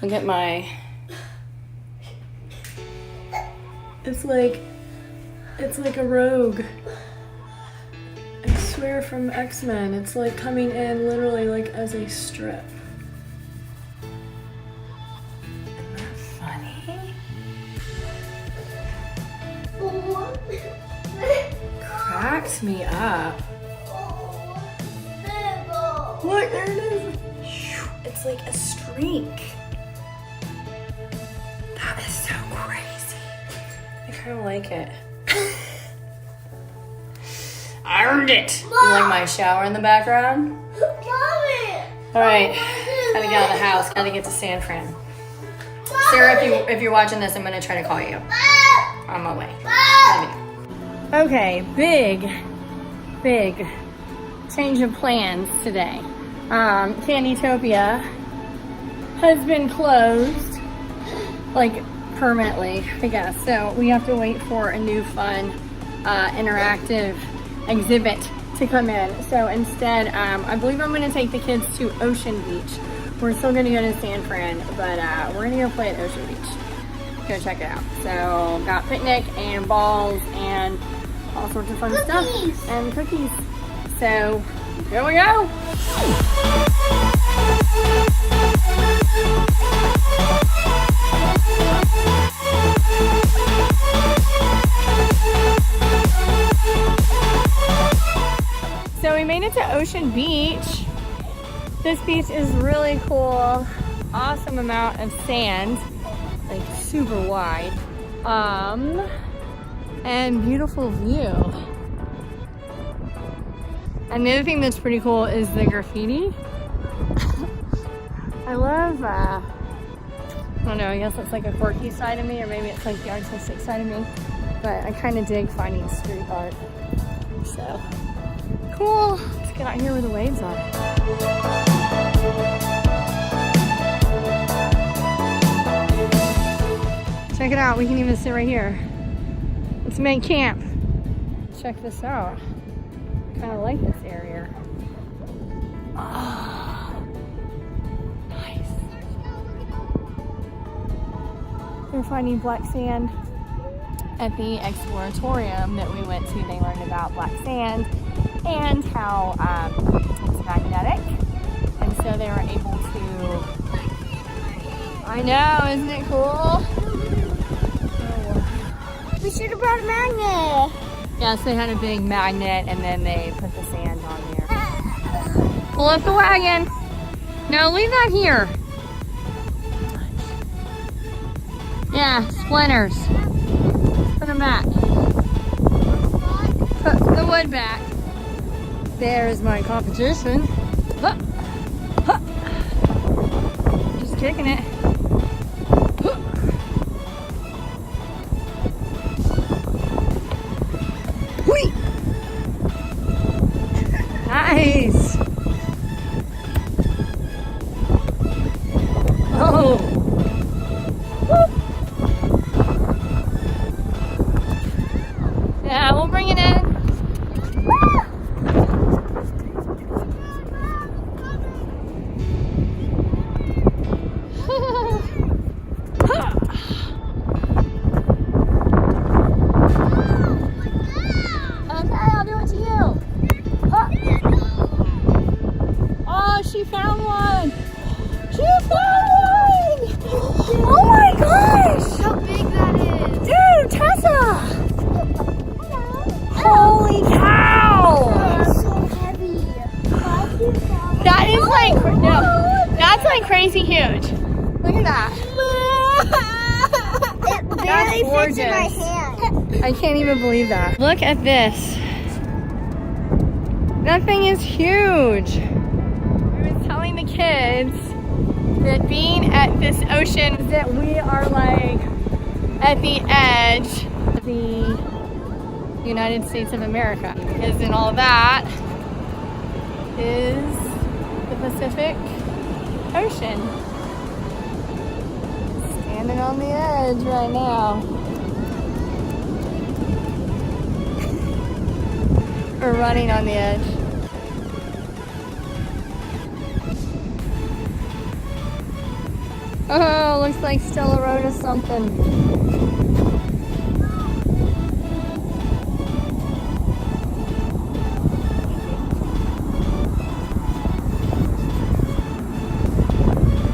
Look at my... It's like a rogue. I swear, from X-Men. It's like coming in literally like as a strip. Isn't that funny? Cracks me up. Look, there it is. It's like a streak. That is so crazy. I kind of like it. I earned it. Mom. You like my shower in the background? Mommy. All right, gotta get out of the house. Gotta get to San Fran. Mommy. Sarah, if you're watching this, I'm gonna try to call you. On my way. Love you. Okay, big change of plans today. Candytopia has been closed, like permanently, I guess. So we have to wait for a new fun, interactive exhibit to come in. So instead, I believe I'm gonna take the kids to Ocean Beach. We're still gonna go to San Fran, but we're gonna go play at Ocean Beach. Go check it out. So got picnic and balls and all sorts of fun stuff and cookies. So here we go. So we made it to Ocean Beach. This beach is really cool. Awesome amount of sand, like super wide. And beautiful view. And the other thing that's pretty cool is the graffiti. I love, I don't know, I guess it's like a quirky side of me, or maybe it's like the artistic side of me. But I kind of dig finding street art. So, cool. Let's get out here where the waves are. Check it out, we can even sit right here. Let's make camp. Check this out. I kind of like this area. Oh, nice. We're finding black sand. At the exploratorium that we went to, they learned about black sand and how it's magnetic. And so they were able to, I know, isn't it cool? We should have brought a magnet. Yeah, so they had a big magnet and then they put the sand on there. Pull up the wagon. No, leave that here. Yeah, splinters. Put them back. Put the wood back. There's my competition. Huh. Huh. Just kicking it. Huh. Whee! Nice. Oh. Yeah, we'll bring it in. Okay, I'll do it to you. Oh, she found one. She found one. Oh my gosh. How big that is. Dude, Tessa. Holy cow! That's so heavy. That is like, no, that's like crazy huge. Look at that. It barely That's fits in my gorgeous. hand. I can't even believe that. Look at this. That thing is huge. I was telling the kids that being at this ocean, that we are like at the edge of the United States of America. Because in all that is the Pacific Ocean. Standing on the edge right now. We're running on the edge. Oh, looks like Stella wrote us something.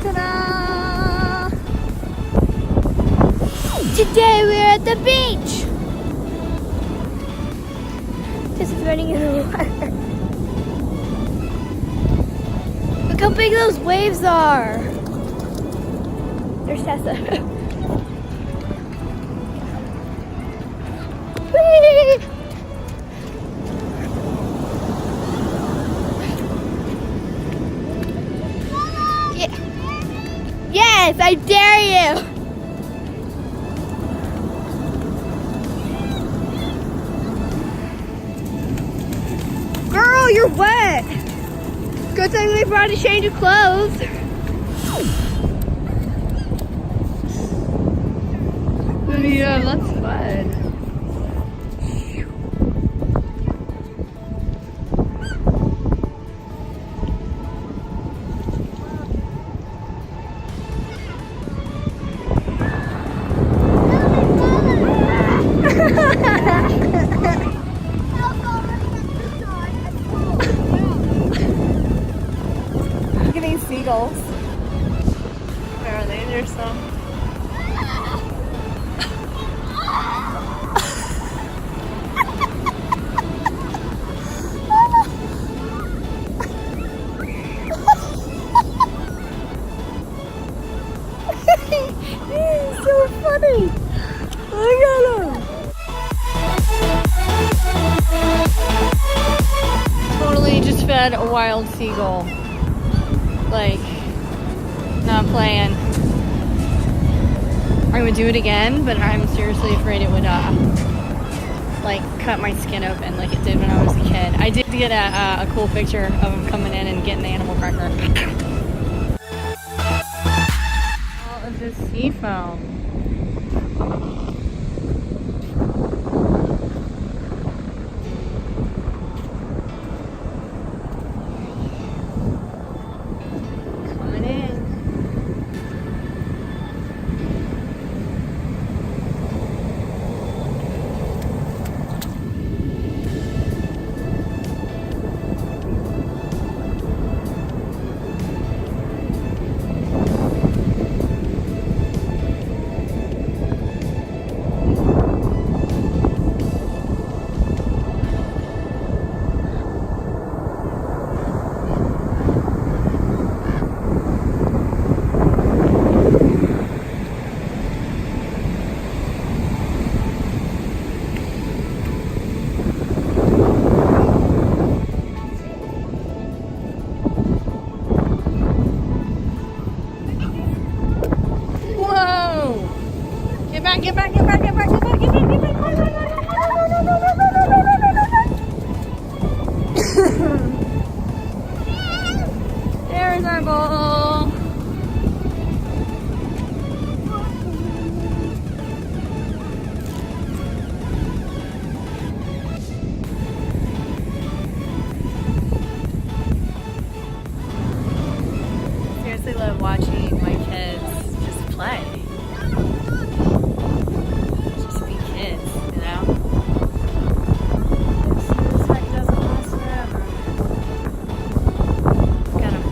Ta-da! Today we're at the beach. This is running in the water. Look how big those waves are. There's Tessa. Whee! Yes, I dare you. Girl, you're wet. Good thing we brought a change of clothes. Yeah, that's fun. Look at these seagulls. Where are they? There's some. So funny. Look at them. Totally just fed a wild seagull. Like, not playing. I'm gonna do it again, but I'm seriously afraid it would, like, cut my skin open like it did when I was a kid. I did get a cool picture of him coming in and getting the animal cracker. All of this sea foam. Coming in. Whoa! Get back, get back, get back, get back, get back, get back, get back. There's our bowl. Seriously love watching my kids just play. Just be kids, you know? This hike doesn't last forever. Got 'em.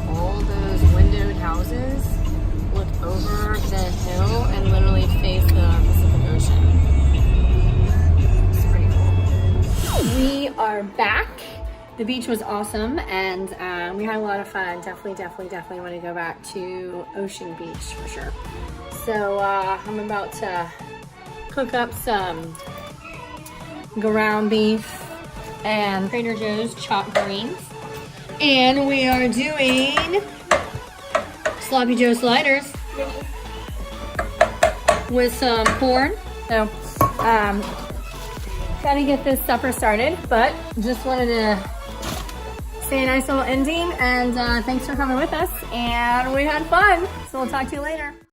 All those windowed houses look over the hill and literally face the Pacific Ocean. It's pretty cool. We are back. The beach was awesome and we had a lot of fun. Definitely want to go back to Ocean Beach for sure. So I'm about to cook up some ground beef, and Trader Joe's chopped greens. And we are doing Sloppy Joe sliders with some corn. So, gotta get this supper started, but just wanted to say a nice little ending, and thanks for coming with us, and we had fun, so we'll talk to you later.